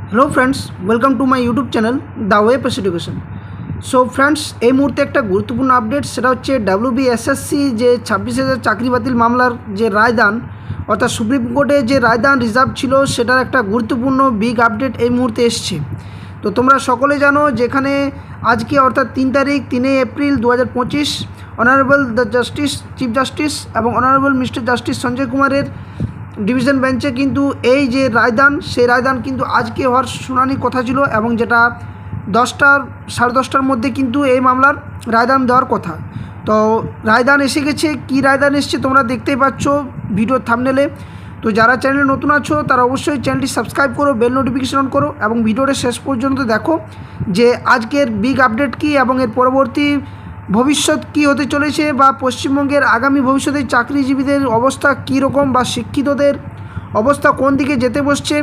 Hello friends, welcome to my YouTube channel the way pace education. So friends, এই মুহূর্তে একটা গুরুত্বপূর্ণ update, সেটা হচ্ছে WBSSC যে 26,000 চাকরি বাতিল মামলার যে রায়দান অর্থাৎ সুপ্রিম কোর্টে যে রায়দান রিজার্ভ ছিল সেটার একটা গুরুত্বপূর্ণ বিগ আপডেট এই মুহূর্তে এসছে। তো তোমরা সকলে জানো যেখানে আজকে অর্থাৎ 3 April 2025 honourable the justice chief justice এবং অনারেবল মিস্টার জাস্টিস সঞ্জয় কুমারের ডিভিশন বেঞ্চে কিন্তু এই যে রায়দান, সেই রায়দান কিন্তু আজকে হওয়ার শুনানি কথা ছিল এবং যেটা 10টার 10:30টার মধ্যে কিন্তু এই মামলার রায়দান দেওয়ার কথা। তো রায়দান এসে গেছে। কী রায়দান এসছে তোমরা দেখতেই পাচ্ছ ভিডিওর থাম্বনেলে। তো যারা চ্যানেলে নতুন আছো তারা অবশ্যই চ্যানেলটি সাবস্ক্রাইব করো, বেল নোটিফিকেশন অন করো এবং ভিডিওটা শেষ পর্যন্ত দেখো যে আজকের বিগ আপডেট কী এবং এর পরবর্তী ভবিষ্যৎ কী হতে চলেছে, বা পশ্চিমবঙ্গের আগামী ভবিষ্যতে চাকরিজীবীদের অবস্থা কী রকম, বা শিক্ষিতদের অবস্থা কোন দিকে যেতে বসছে।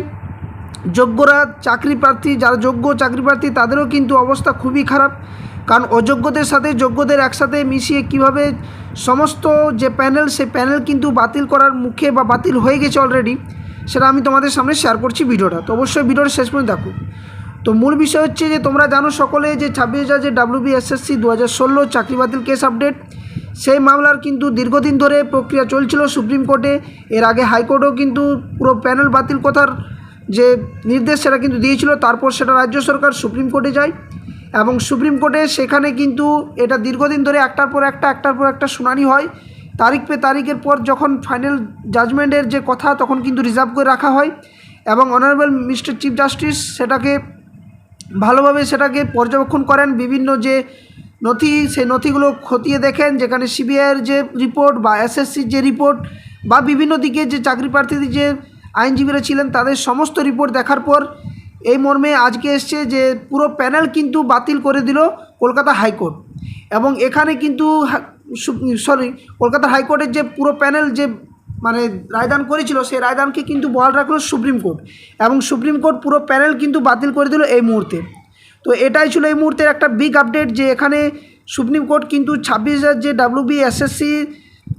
যোগ্যরা চাকরি প্রার্থী, যারা যোগ্য চাকরি প্রার্থী তাদেরও কিন্তু অবস্থা খুবই খারাপ, কারণ অযোগ্যদের সাথে যোগ্যদের একসাথে মিশিয়ে কিভাবে সমস্ত যে প্যানেল, সেই প্যানেল কিন্তু বাতিল করার মুখে বা বাতিল হয়ে গেছে অলরেডি, সেটা আমি তোমাদের সামনে শেয়ার করছি ভিডিওটা। তো অবশ্যই ভিডিওটা শেষ পর্যন্ত দেখো। তো মূল বিষয় হচ্ছে যে তোমরা জানো সকলে যে 26,000 যে WBSSC 2016 চাকরি বাতিল কেস আপডেট, সেই মামলার কিন্তু দীর্ঘদিন ধরে প্রক্রিয়া চলছিল সুপ্রিম কোর্টে। এর আগে হাইকোর্টেও কিন্তু পুরো প্যানেল বাতিল কথার যে নির্দেশ সেটা কিন্তু দিয়েছিল, তারপর সেটা রাজ্য সরকার সুপ্রিম কোর্টে যায় এবং সুপ্রিম কোর্টে সেখানে কিন্তু এটা দীর্ঘদিন ধরে একটার পর একটা শুনানি হয়। তারিখ পে তারিখের পর যখন ফাইনাল জাজমেন্টের যে কথা, তখন কিন্তু রিজার্ভ করে রাখা হয় এবং অনারেবল মিস্টার চিফ জাস্টিস সেটাকে ভালোভাবে সেটাকে পর্যবেক্ষণ করেন। বিভিন্ন যে নথি, সেই নথিগুলো খতিয়ে দেখেন, যেখানে সিবিআইয়ের যে রিপোর্ট বা এসএসসির যে রিপোর্ট বা বিভিন্ন দিকে যে চাকরি প্রার্থীদের যে আইনজীবীরা ছিলেন তাদের সমস্ত রিপোর্ট দেখার পর এই মর্মে আজকে এসছে যে পুরো প্যানেল কিন্তু বাতিল করে দিল কলকাতা হাইকোর্ট। এবং এখানে কিন্তু কলকাতা হাইকোর্টের যে পুরো প্যানেল যে মানে রায়দান করেছিল, সেই রায়দানকে কিন্তু বহাল রাখলো সুপ্রিম কোর্ট এবং সুপ্রিম কোর্ট পুরো প্যানেল কিন্তু বাতিল করে দিল এই মুহূর্তে। তো এটাই ছিল এই মুহূর্তের একটা বিগ আপডেট, যে এখানে সুপ্রিম কোর্ট কিন্তু 26,000 যে WBSSC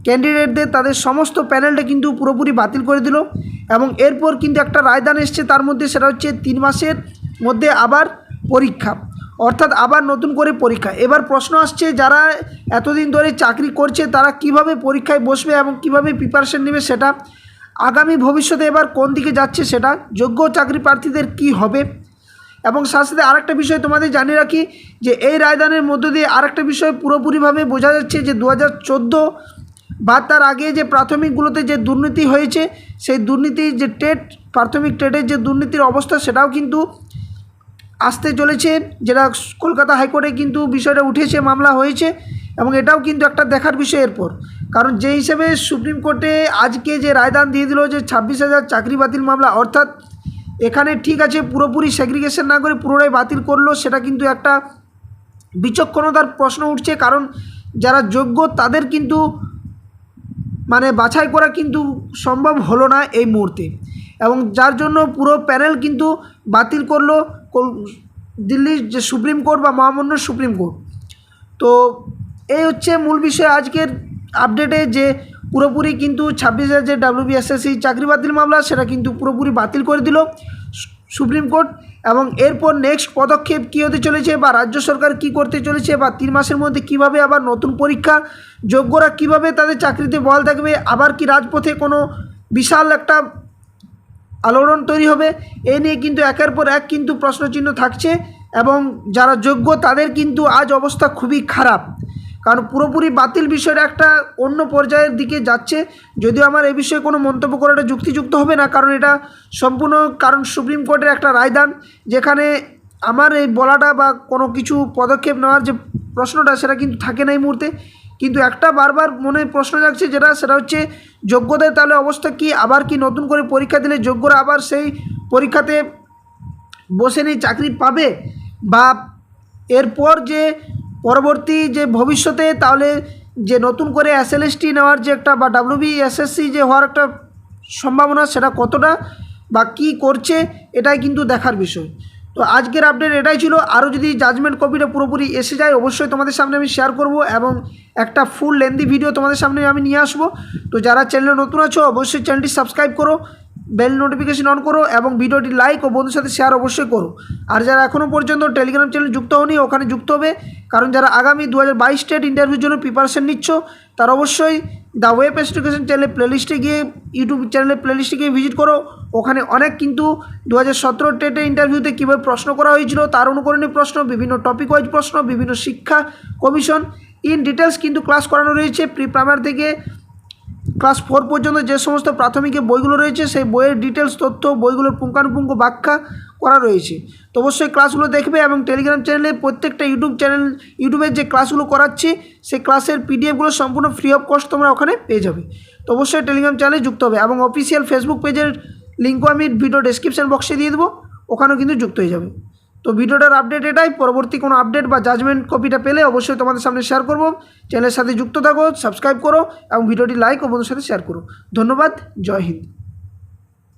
ক্যান্ডিডেটদের তাদের সমস্ত প্যানেলটা কিন্তু পুরোপুরি বাতিল করে দিল এবং এরপর কিন্তু একটা রায়দান এসছে, তার মধ্যে সেটা হচ্ছে 3 মাসের মধ্যে আবার পরীক্ষা, অর্থাৎ আবার নতুন করে পরীক্ষা। এবার প্রশ্ন আসছে, যারা এতদিন ধরে চাকরি করছে তারা কিভাবে পরীক্ষায় বসবে এবং কিভাবে প্রিপারেশন নেবে, সেটা আগামী ভবিষ্যতে এবার কোন দিকে যাচ্ছে, সেটা যোগ্য চাকরি প্রার্থীদের কি হবে। এবং সাথে সাথে আরেকটা বিষয় তোমাদের জানিয়ে রাখি যে এই রায়দানের মধ্য দিয়ে আরেকটা বিষয় পুরোপুরিভাবে বোঝা যাচ্ছে যে 2014 বা তার আগে যে প্রাথমিকগুলোতে যে দুর্নীতি হয়েছে, সেই দুর্নীতির যে প্রাথমিক টেটের যে দুর্নীতির অবস্থা, সেটাও কিন্তু আসতে চলেছে, যেটা কলকাতা হাইকোর্টে কিন্তু বিষয়টা উঠেছে, মামলা হয়েছে এবং এটাও কিন্তু একটা দেখার বিষয় এরপর। কারণ যে হিসেবে সুপ্রিম কোর্টে আজকে যে রায়দান দিয়ে দিল যে 26,000 চাকরি বাতিল মামলা, অর্থাৎ এখানে ঠিক আছে পুরোপুরি সেগ্রিগেশন না করে পুরোটাই বাতিল করলো, সেটা কিন্তু একটা বিচক্ষণতার প্রশ্ন উঠছে। কারণ যারা যোগ্য তাদের কিন্তু মানে বাছাই করা কিন্তু সম্ভব হলো না এই মুহূর্তে, এবং যার জন্য পুরো প্যানেল কিন্তু বাতিল করলো দিল্লির যে সুপ্রিম কোর্ট বা মহামান্য সুপ্রিম কোর্ট। তো এই হচ্ছে মূল বিষয় আজকের আপডেটে, যে পুরোপুরি কিন্তু 26,000 যে WBSSC চাকরি বাতিল মামলা, সেটা কিন্তু পুরোপুরি বাতিল করে দিল সুপ্রিম কোর্ট। এবং এরপর নেক্সট পদক্ষেপ কী হতে চলেছে, বা রাজ্য সরকার কি করতে চলেছে, বা 3 মাসের মধ্যে কিভাবে আবার নতুন পরীক্ষা, যোগ্যরা কিভাবে তাদের চাকরিতে বহাল থাকবে, আবার কি রাজপথে কোনো বিশাল একটা আলোড়ন তৈরি হবে, এই নিয়ে কিন্তু একের পর এক কিন্তু প্রশ্নচিহ্ন থাকছে। এবং যারা যোগ্য তাদের কিন্তু আজ অবস্থা খুবই খারাপ, কারণ পুরোপুরি বাতিল বিষয়টা একটা অন্য পর্যায়ের দিকে যাচ্ছে। যদিও আমার এই বিষয়ে কোনো মন্তব্য করাটা যুক্তিযুক্ত হবে না, কারণ এটা সম্পূর্ণ কারণ সুপ্রিম কোর্টের একটা রায়দান, যেখানে আমার এই বলাটা বা কোনো কিছু পদক্ষেপ নেওয়ার যে প্রশ্নটা সেটা কিন্তু থাকে না এই মুহূর্তে। কিন্তু একটা বারবার মনে প্রশ্ন জাগছে, সেটা হচ্ছে যোগ্যদের তাহলে অবস্থা কি, আবার কি নতুন করে পরীক্ষা দিলে যোগ্যরা আবার সেই পরীক্ষাতে বসে নেই চাকরি পাবে, বা এরপর যে পরবর্তী যে ভবিষ্যতে তাহলে যে নতুন করে SLST নেওয়ার যে একটা বা WBSSC যে হওয়ার একটা সম্ভাবনা, সেটা কতটা বা কী করছে, এটাই কিন্তু দেখার বিষয়। তো আজকের আপডেট এটাই ছিল। আরও যদি জাজমেন্ট কপিটা পুরোপুরি এসে যায় অবশ্যই তোমাদের সামনে আমি শেয়ার করব এবং একটা ফুল লেন্দি ভিডিও তোমাদের সামনে আমি নিয়ে আসবো। তো যারা চ্যানেলে নতুন আছো অবশ্যই চ্যানেলটি সাবস্ক্রাইব করো বেল নোটিফিকেশন অন করো এবং ভিডিওটি লাইক ও বন্ধুর সাথে শেয়ার অবশ্যই করো। আর যারা এখনও পর্যন্ত টেলিগ্রাম চ্যানেল যুক্ত হওনি ওখানে যুক্ত হবে, কারণ যারা আগামী 2022 স্টেট ইন্টারভিউর জন্য প্রিপারেশন নিচ্ছ তারা অবশ্যই দ্য ওয়েব এডুকেশন চ্যানেলে প্লেলিস্টে গিয়ে ইউটিউব চ্যানেলের প্লেলিস্টে গিয়ে ভিজিট করো। ওখানে অনেক কিন্তু 2017 টেটের ইন্টারভিউতে কীভাবে প্রশ্ন করা হয়েছিল তার অনুকরণীয় প্রশ্ন, বিভিন্ন টপিক ওয়াইজ প্রশ্ন, বিভিন্ন শিক্ষা কমিশন ইন ডিটেলস কিন্তু ক্লাস করানো রয়েছে। প্রি প্রাইমারি থেকে ক্লাস 4 পর্যন্ত যে সমস্ত প্রাথমিক বইগুলো রয়েছে সেই বইয়ের ডিটেলস তথ্য, বইগুলোর পুঙ্খানুপুঙ্খ ব্যাখ্যা করা রয়েছে। তো অবশ্যই ক্লাসগুলো দেখবে এবং টেলিগ্রাম চ্যানেলে প্রত্যেকটা ইউটিউবের যে ক্লাসগুলো করাচ্ছি সেই ক্লাসের পিডিএফগুলো সম্পূর্ণ ফ্রি অফ কস্ট তোমরা ওখানে পেয়ে যাবে। তো অবশ্যই টেলিগ্রাম চ্যানেলে যুক্ত হবে এবং অফিসিয়াল ফেসবুক পেজের লিঙ্কও আমি ভিডিও ডেসক্রিপশন বক্সে দিয়ে দেবো, ওখানেও কিন্তু যুক্ত হয়ে যাবে। তো ভিডিওটার আপডেট এটাই, পরবর্তী কোনো আপডেট বা জাজমেন্ট কপিটা পেলে অবশ্যই তোমাদের সামনে শেয়ার করব। চ্যানেলের সাথে যুক্ত থাকো, সাবস্ক্রাইব করো এবং ভিডিওটি লাইক ও বন্ধুর সাথে শেয়ার করো। ধন্যবাদ, জয় হিন্দ।